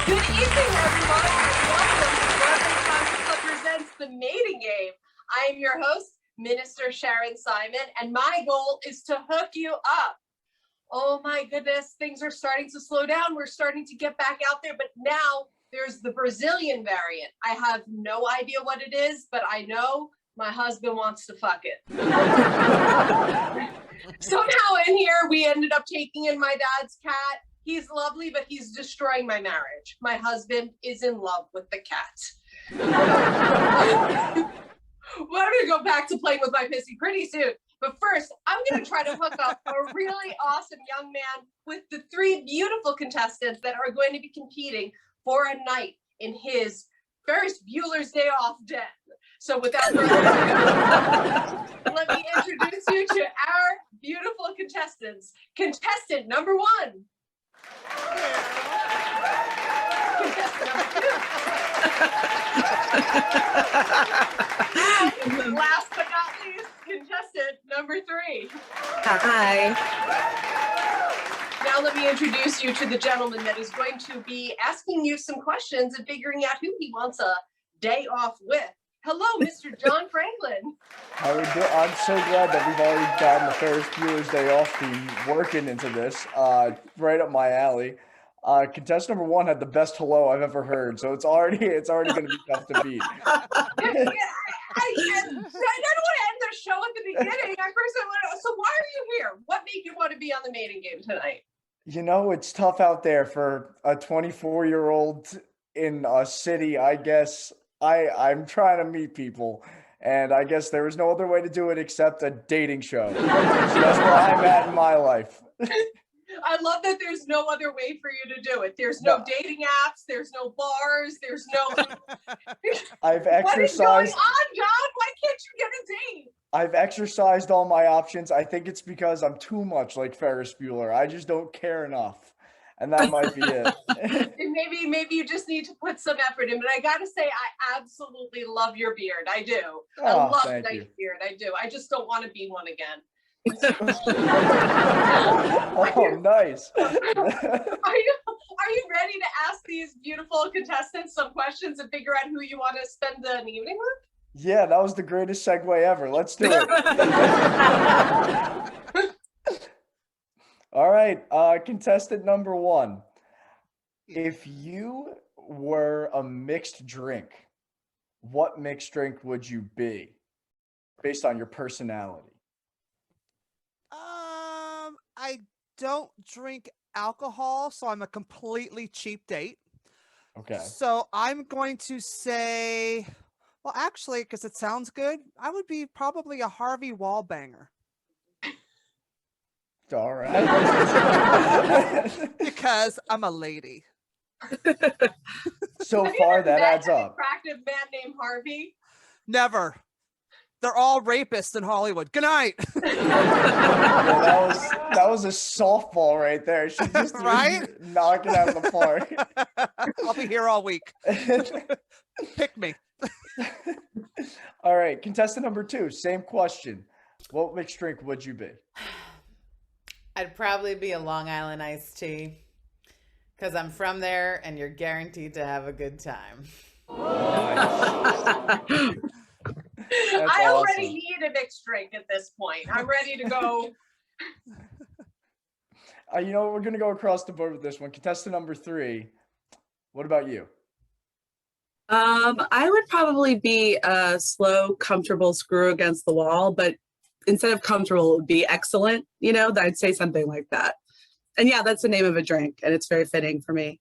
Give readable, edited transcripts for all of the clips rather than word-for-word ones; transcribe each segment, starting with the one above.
Good evening, everyone, and welcome to Broadway Comedy Club presents The Mating Game. I am your host, Minister Sharon Simon, and my goal is to hook you up. Oh my goodness, things are starting to slow down. We're starting to get back out there, but now there's the Brazilian variant. I have no idea what it is, but I know my husband wants to fuck it. Somehow in here, we ended up taking in my dad's cat. He's lovely, but he's destroying my marriage. My husband is in love with the cat. Well, I'm gonna go back to playing with my pissy pretty soon. But first, I'm gonna try to hook up a really awesome young man with the three beautiful contestants that are going to be competing for a night in his Ferris Bueller's Day Off den. So without further ado, let me introduce you to our beautiful contestants. Contestant number one. Contestant number two. And last but not least, contestant number three. Hi. Now let me introduce you to the gentleman that is going to be asking you some questions and figuring out who he wants a day off with. Hello, Mr. John Franklin. How we do? I'm so glad that we've already gotten the Ferris Bueller's Day Off theme working into this, right up my alley. Contestant number one had the best hello I've ever heard, so it's already going to be tough to beat. I don't want to end the show at the beginning. So why are you here? What made you want to be on the mating game tonight? You know, it's tough out there for a 24-year-old in a city. I guess I'm trying to meet people, and I guess there was no other way to do it except a dating show. So that's where I'm at in my life. I love that there's no other way for you to do it. There's no dating apps. There's no bars. There's no. I've exercised. What is going on, John? Why can't you get a date? I've exercised all my options. I think it's because I'm too much like Ferris Bueller. I just don't care enough. And that might be it. Maybe you just need to put some effort in. But I got to say, I absolutely love your beard. I do. I love a nice beard. I do. I just don't want to be one again. Oh, nice. Are you ready to ask these beautiful contestants some questions and figure out who you want to spend an evening with? Yeah, that was the greatest segue ever. Let's do it. All right, contestant number one. If you were a mixed drink, what mixed drink would you be based on your personality? I don't drink alcohol, so I'm a completely cheap date. Okay. So I'm going to say, well, actually, because it sounds good, I would be probably a Harvey Wallbanger. All right. Because I'm a lady. So far, that adds an up. attractive man named Harvey? Never. They're all rapists in Hollywood. Good night. Yeah, that was a softball right there. She just right? knocked it out of the park. I'll be here all week. Pick me. All right, contestant number two, same question. What mixed drink would you be? I'd probably be a Long Island iced tea because I'm from there and you're guaranteed to have a good time. I already need a mixed drink at this point. I'm ready to go. You know, we're going to go across the board with this one. Contestant number three, what about you? I would probably be a slow, comfortable screw against the wall, but instead of comfortable, it would be excellent. You know, I'd say something like that. And yeah, that's the name of a drink, and it's very fitting for me.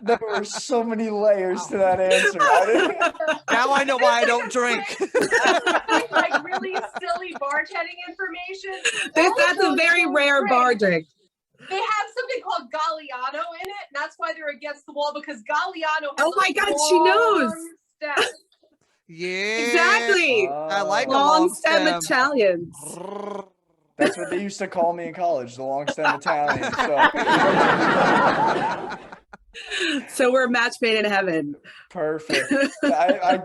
There were so many layers to that answer. Now I know why I don't drink. Like really silly bartending information. That's a very rare bar drink. They have something called Galliano in it, and that's why they're against the wall, because Galliano has oh my God, she knows. Stem. Yeah. Exactly. I like long stem Italians. That's what they used to call me in college, the long stem Italian. So we're a match made in heaven. Perfect.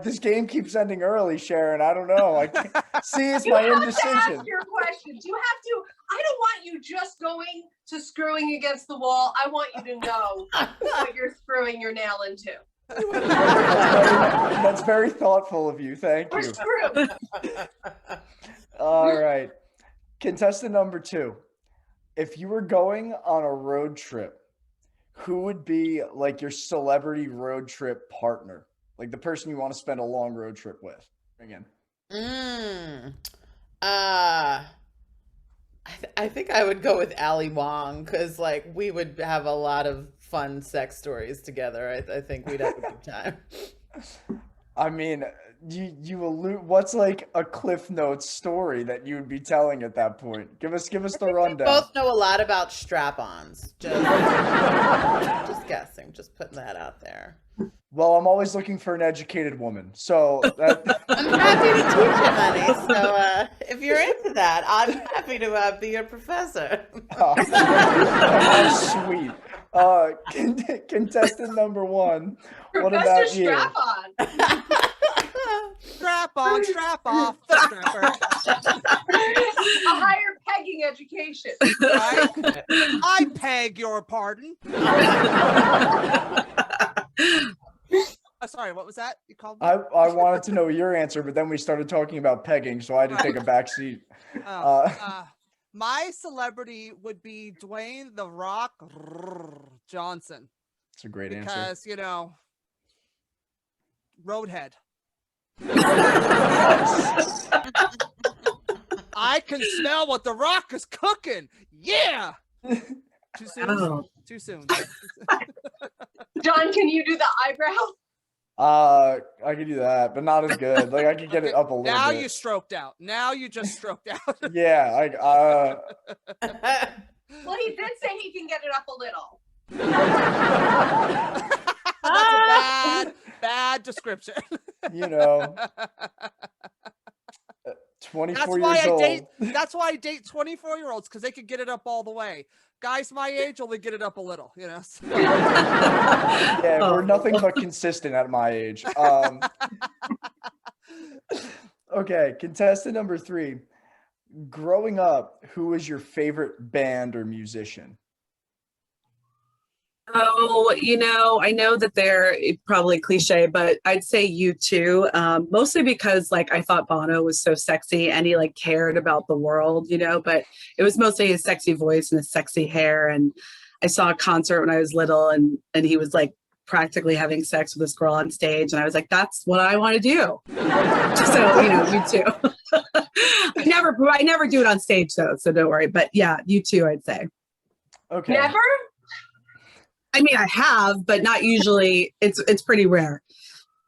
This game keeps ending early, Sharon. I don't know. I can't see. It's my indecision. Ask your questions. You have to. I don't want you just going to screwing against the wall. I want you to know what you're screwing your nail into. That's very thoughtful of you. Thank We're you. screwed. All right. Contestant number 2. If you were going on a road trip, who would be like your celebrity road trip partner? Like the person you want to spend a long road trip with? Again. I think I would go with Ali Wong because like we would have a lot of fun sex stories together. I think we'd have a good time. I mean, you allude. What's like a Cliff Notes story that you would be telling at that point? Give us the rundown. Both know a lot about strap-ons. Just guessing. Just putting that out there. Well, I'm always looking for an educated woman, so that. I'm happy to teach you, honey. So if you're into that, I'm happy to be your professor. Oh, sweet. Contestant number 1. What Professor about you? Strap-on. Strap on, strap off, the strapper. A higher pegging education. Right? I beg your pardon. Sorry, what was that? You called me? I wanted to know your answer, but then we started talking about pegging, so I had to take a back seat. My celebrity would be Dwayne "The Rock" Johnson. It's a great answer. Because, Roadhead. I can smell what The Rock is cooking. Yeah. Too soon. Oh. Too soon. John, can you do the eyebrow? I could do that, but not as good. Like I could get it up a little Now bit. you stroked out. Now you just stroked out. Yeah, Well, he did say he can get it up a little. That's a bad description. 24 years old. That's why I date 24-year-olds, because they can get it up all the way. Guys my age only get it up a little, So. Yeah, we're nothing but consistent at my age. Okay, contestant number 3. Growing up, who was your favorite band or musician? Oh, I know that they're probably cliche, but I'd say U2, mostly because like I thought Bono was so sexy and he like cared about the world, but it was mostly his sexy voice and his sexy hair. And I saw a concert when I was little and he was like practically having sex with this girl on stage. And I was like, that's what I want to do. So, U2. I never do it on stage though. So don't worry. But yeah, U2, I'd say. Okay. Never? I mean, I have, but not usually. It's pretty rare.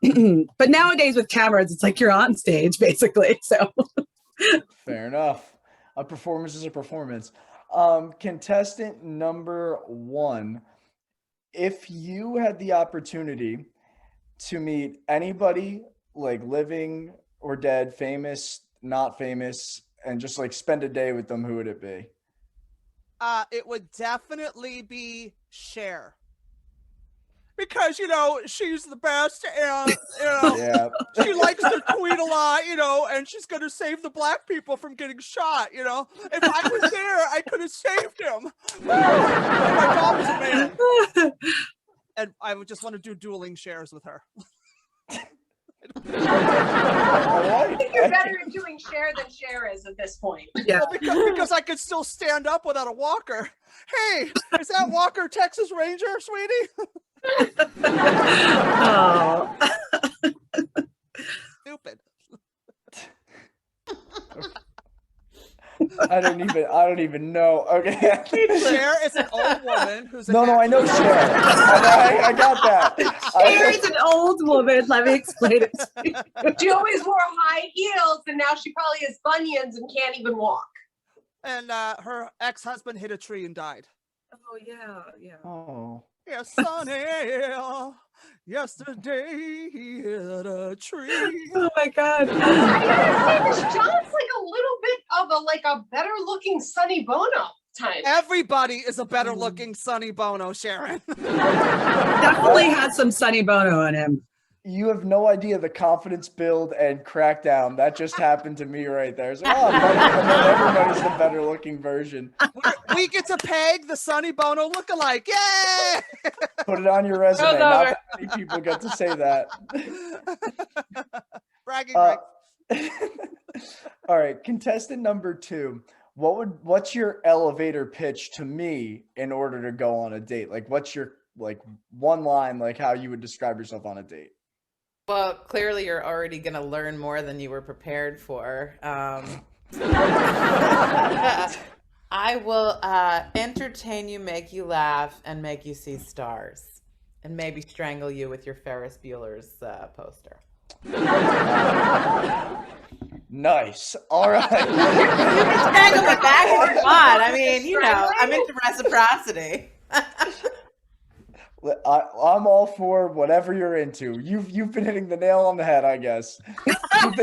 But nowadays with cameras, it's like you're on stage, basically. So Fair enough. A performance is a performance. Contestant number 1. If you had the opportunity to meet anybody, like living or dead, famous, not famous, and just like spend a day with them, who would it be? It would definitely be Cher. Because, she's the best and, Yeah. she likes to tweet a lot, and she's going to save the black people from getting shot, If I was there, I could have saved him. And my dog was a man. And I would just want to do dueling shares with her. All right. I think you're better at doing Cher than Cher is at this point. yeah. Well, because I could still stand up without a walker. Hey, is that walker Texas Ranger, sweetie? Oh. Stupid. I don't even know. Okay. Cher is an old woman who's No, I know Cher. I got that. Cher is an old woman. Let me explain it to you. She always wore high heels, and now she probably has bunions and can't even walk. And her ex-husband hit a tree and died. Oh yeah. Oh. Yes, Sonny. Yesterday he hit a tree. Oh my God. I gotta say, this John's like a little bit of a better looking Sonny Bono type. Everybody is a better looking Sonny Bono, Sharon. Definitely had some Sonny Bono in him. You have no idea the confidence build and crackdown that just happened to me right there. It's like, oh, I'm better, and then everybody's the better looking version. We get to peg the Sonny Bono lookalike. Yay! Put it on your resume. over. Not that many people get to say that. Bragging rights. All right, contestant number 2. What's your elevator pitch to me in order to go on a date? Like, what's your one line, like how you would describe yourself on a date? Well, clearly you're already going to learn more than you were prepared for. I will entertain you, make you laugh, and make you see stars. And maybe strangle you with your Ferris Bueller's poster. Nice. All right. You can strangle me back if you want. I mean, I'm into reciprocity. I'm all for whatever you're into. You've been hitting the nail on the head, I guess. You've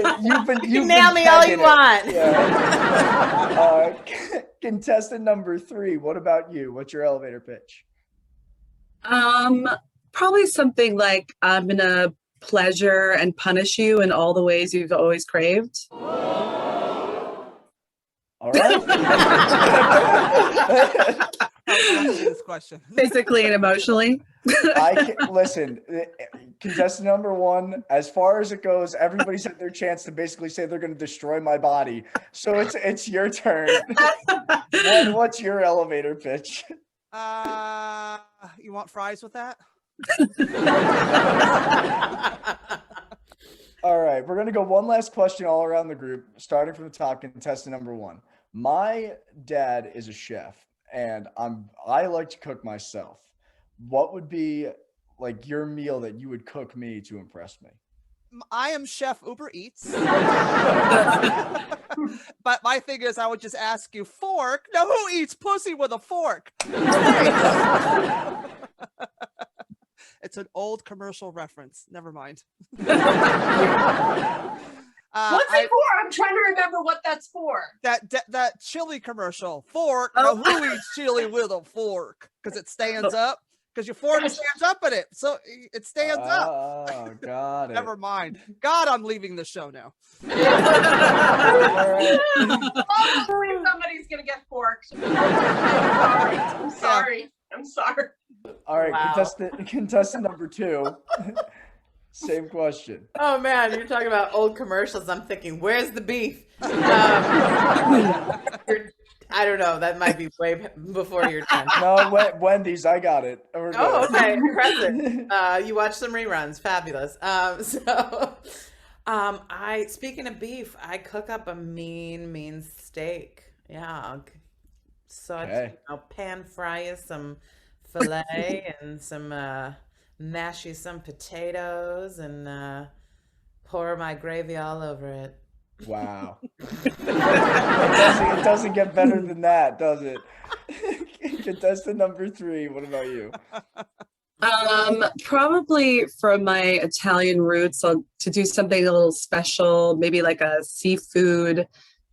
You nail me all you want. Yeah. Contestant number 3. What about you? What's your elevator pitch? Probably something like, I'm gonna pleasure and punish you in all the ways you've always craved. All right. This question. Physically and emotionally. Listen, contestant number 1, as far as it goes, everybody's had their chance to basically say they're going to destroy my body. So it's your turn. And what's your elevator pitch? You want fries with that? All right, we're going to go one last question all around the group, starting from the top. Contestant number 1. My dad is a chef, and I like to cook myself. What would be like your meal that you would cook me to impress me? I am Chef Uber Eats. But my thing is, I would just ask you, fork? Now, who eats pussy with a fork? It's an old commercial reference. Never mind. What's it for? I'm trying to remember what that's for. That chili commercial. Fork. Now, who eats chili with a fork? Because it stands up. Because your fork stands up in it, so it stands up. Oh, got it. Never mind. God, I'm leaving the show now. Somebody's gonna get forked. I'm sorry. All right, Wow. contestant number 2. Same question. Oh man, you're talking about old commercials. I'm thinking, where's the beef? I don't know. That might be way before your time. No, Wendy's. I got it. Oh, okay. Impressive. You watch some reruns. Fabulous. Speaking of beef, I cook up a mean steak. Yeah. Pan fry you some filet and mash you some potatoes and pour my gravy all over it. Wow. It doesn't get better than that, does it? Contestant number 3. What about you? Probably from my Italian roots, to do something a little special, maybe like a seafood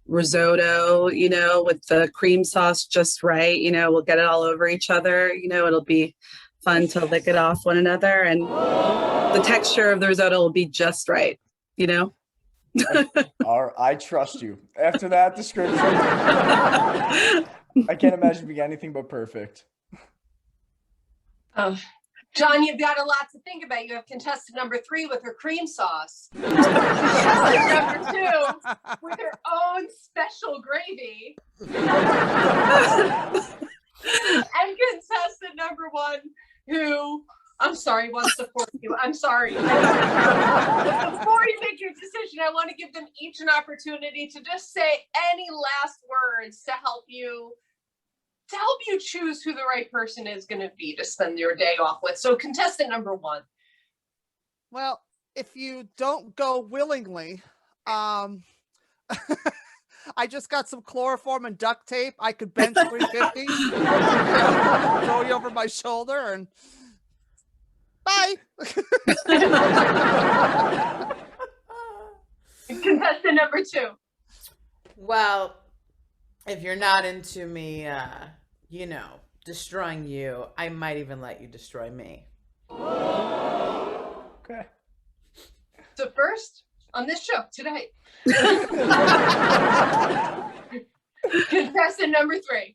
risotto, with the cream sauce just right. We'll get it all over each other. It'll be fun to lick it off one another, and the texture of the risotto will be just right. I trust you. After that description, I can't imagine being anything but perfect. John, you've got a lot to think about. You have contestant number 3 with her cream sauce. Contestant number 2 with her own special gravy. And contestant number 1 who, I'm sorry, wants to force you. I'm sorry. But before you make your decision, I want to give them each an opportunity to just say any last words to help you choose who the right person is going to be to spend your day off with. So contestant number 1. Well, if you don't go willingly, I just got some chloroform and duct tape. I could bench 350, throw you over my shoulder, and bye. Contestant number 2. Well, if you're not into me, destroying you, I might even let you destroy me. Okay. So first on this show today, contestant number 3.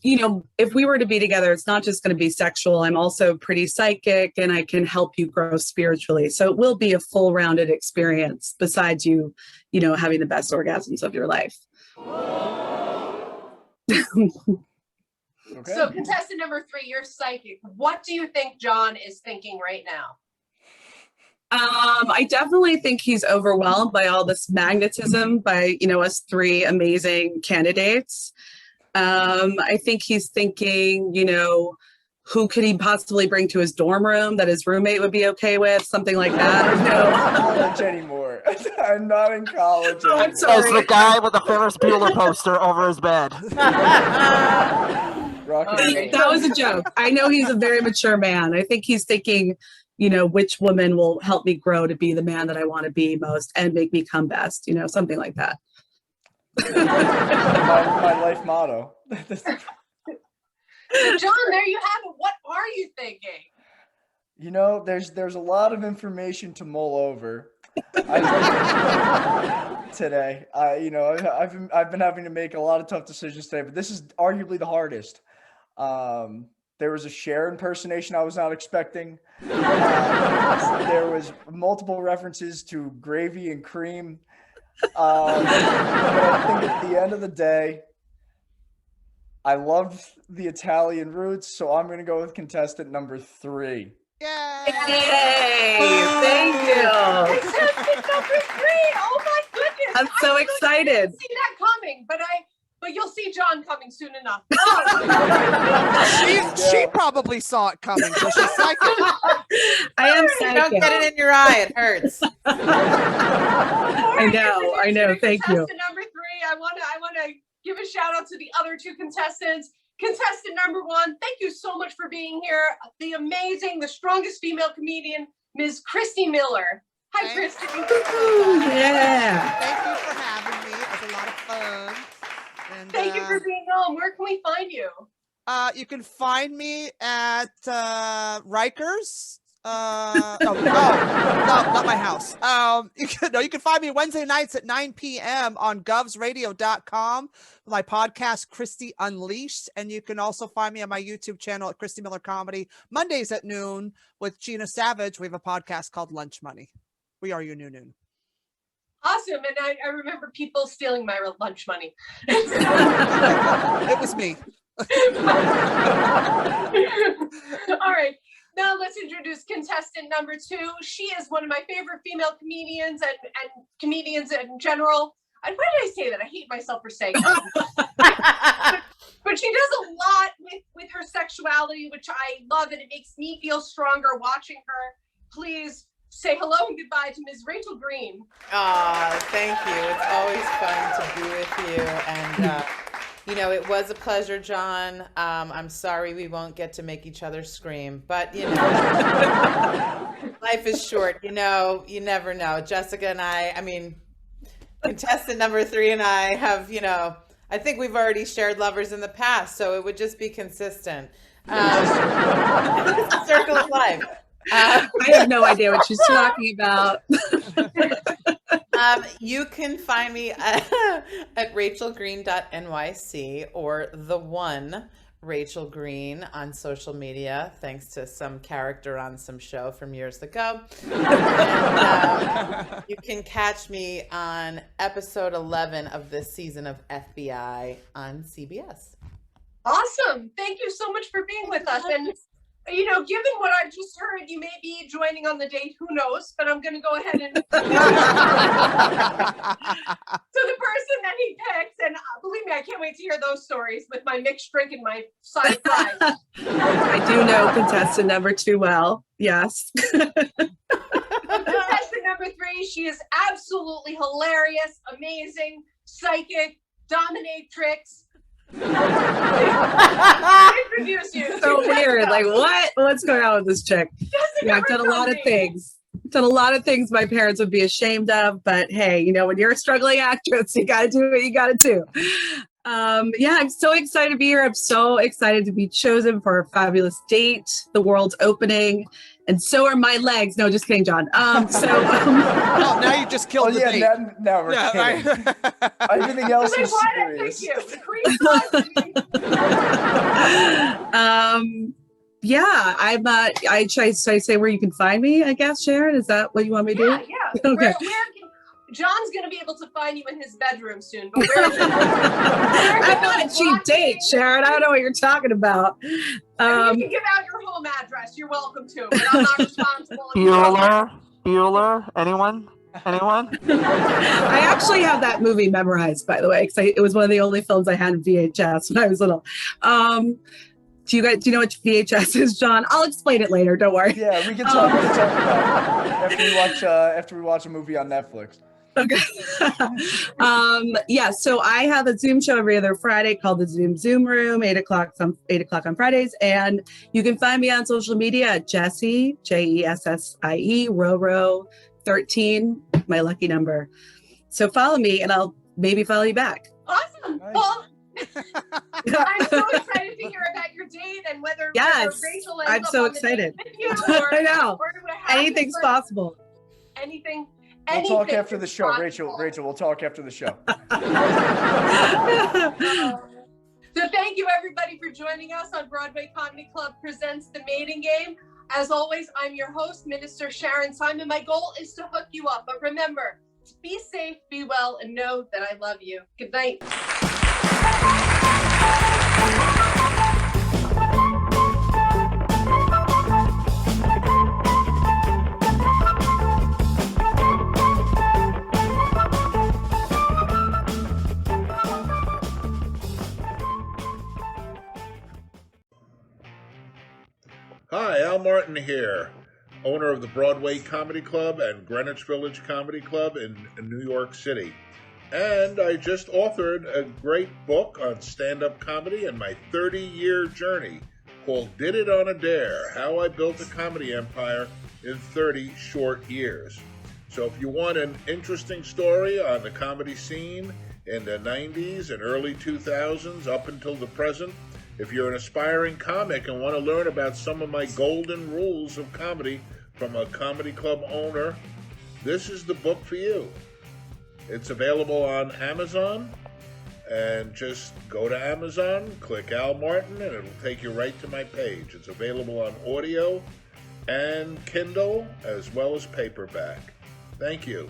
If we were to be together, it's not just going to be sexual. I'm also pretty psychic and I can help you grow spiritually. So it will be a full rounded experience besides you having the best orgasms of your life. Okay. So contestant number 3, you're psychic. What do you think John is thinking right now? I definitely think he's overwhelmed by all this magnetism by, us 3 amazing candidates. I think he's thinking, who could he possibly bring to his dorm room that his roommate would be okay with? Something like that. I'm not in college anymore. I'm not in college Oh, I'm anymore. sorry. As the guy with the Ferris Bueller poster over his bed. Rock and roll. That was a joke. I know he's a very mature man. I think he's thinking, which woman will help me grow to be the man that I want to be most and make me come best, something like that. my life motto. So John, there you have it. What are you thinking? There's a lot of information to mull over. Today, I've been having to make a lot of tough decisions today, but this is arguably the hardest. There was a Sharon impersonation I was not expecting. There was multiple references to gravy and cream. But I think at the end of the day, I loved the Italian roots, so I'm going to go with contestant number 3. Yay! Thank you. Contestant number 3. Oh my goodness! I'm so excited. I didn't see that coming, but you'll see John coming soon enough. She probably saw it coming, so she's psychic. I am Don't psychic. get it in your eye. It hurts. I know. Thank you. Contestant number 3. I want to give a shout out to the other 2 contestants. Contestant number 1, thank you so much for being here. The amazing, the strongest female comedian, Ms. Christy Miller. Hi, Christy. Yeah. Thank you for having me. It was a lot of fun. And, Thank you for being on. Where can we find you? You can find me at Rikers. No, not my house. You can find me Wednesday nights at 9 p.m. on govsradio.com. My podcast, Christy Unleashed. And you can also find me on my YouTube channel at Christy Miller Comedy, Mondays at noon with Gina Savage. We have a podcast called Lunch Money. We are your new noon. Awesome. And I remember people stealing my lunch money. It was me. All right. Now let's introduce contestant number 2. She is one of my favorite female comedians and comedians in general. Why did I say that? I hate myself for saying that. But she does a lot with her sexuality, which I love, and it makes me feel stronger watching her. Please say hello and goodbye to Ms. Rachele Green. Thank you. It's always fun to be with you. And, it was a pleasure, John. I'm sorry we won't get to make each other scream, but, life is short. You never know. Jessica and I mean, contestant number 3 and I have, I think we've already shared lovers in the past, so it would just be consistent. Circle of life. I have no idea what she's talking about. You can find me at rachelgreen.nyc or the one Rachele Green on social media, thanks to some character on some show from years ago. And, you can catch me on episode 11 of this season of FBI on CBS. Awesome. Thank you so much for being with us. And given what I've just heard, you may be joining on the date. Who knows? But I'm going to go ahead and. So the person that he picked, and believe me, I can't wait to hear those stories with my mixed drink and my side fries. I do know contestant number 2 well. Yes. Contestant number 3, she is absolutely hilarious, amazing, psychic, dominatrix. Introduce you. So weird. Like, what's going on with this chick? Yeah, I've done a lot of things. Done a lot of things my parents would be ashamed of, but hey, when you're a struggling actress, you got to do what you got to do. I'm so excited to be here. I'm so excited to be chosen for a fabulous date. The world's opening, And so are my legs. No, just kidding, John. Oh, now you just killed Oh the yeah, date. now we're Yeah, kidding. right. Everything else Like, is why did I pick serious. you? The crease line? Yeah, should I say where you can find me, I guess, Sharon? Is that what you want me to do? Yeah. Okay. John's gonna be able to find you in his bedroom soon, but where I'm not a cheap date, Sharon. I don't know what you're talking about. you can give out your home address. You're welcome to, but I'm not responsible. Bueller? Anyone? I actually have that movie memorized, by the way, because it was one of the only films I had in VHS when I was little. Do you know what VHS is, John? I'll explain it later. Don't worry. Yeah, we can talk about it after we watch a movie on Netflix. Okay. So I have a Zoom show every other Friday called the Zoom Room, 8:00 on Fridays. And you can find me on social media at Jessie, Jessie, Roro13, my lucky number. So follow me and I'll maybe follow you back. Awesome. Nice. Well, I'm so excited to hear about your date and whether Rachel ends I'm up so on the date excited. with you I know. or what happens, Anything's but possible. Anything. We'll talk anything after the is show, possible. Rachel. We'll talk after the show. So thank you everybody for joining us on Broadway Comedy Club Presents The Mating Game. As always, I'm your host, Minister Sharon Simon. My goal is to hook you up, but remember, be safe, be well, and know that I love you. Good night. Hi, Al Martin here, owner of the Broadway Comedy Club and Greenwich Village Comedy Club in New York City. And I just authored a great book on stand-up comedy and my 30-year journey called Did It on a Dare, How I Built a Comedy Empire in 30 Short Years. So if you want an interesting story on the comedy scene in the 90s and early 2000s up until the present, if you're an aspiring comic and want to learn about some of my golden rules of comedy from a comedy club owner, this is the book for you. It's available on Amazon, and just go to Amazon, click Al Martin, and it'll take you right to my page. It's available on audio and Kindle, as well as paperback. Thank you.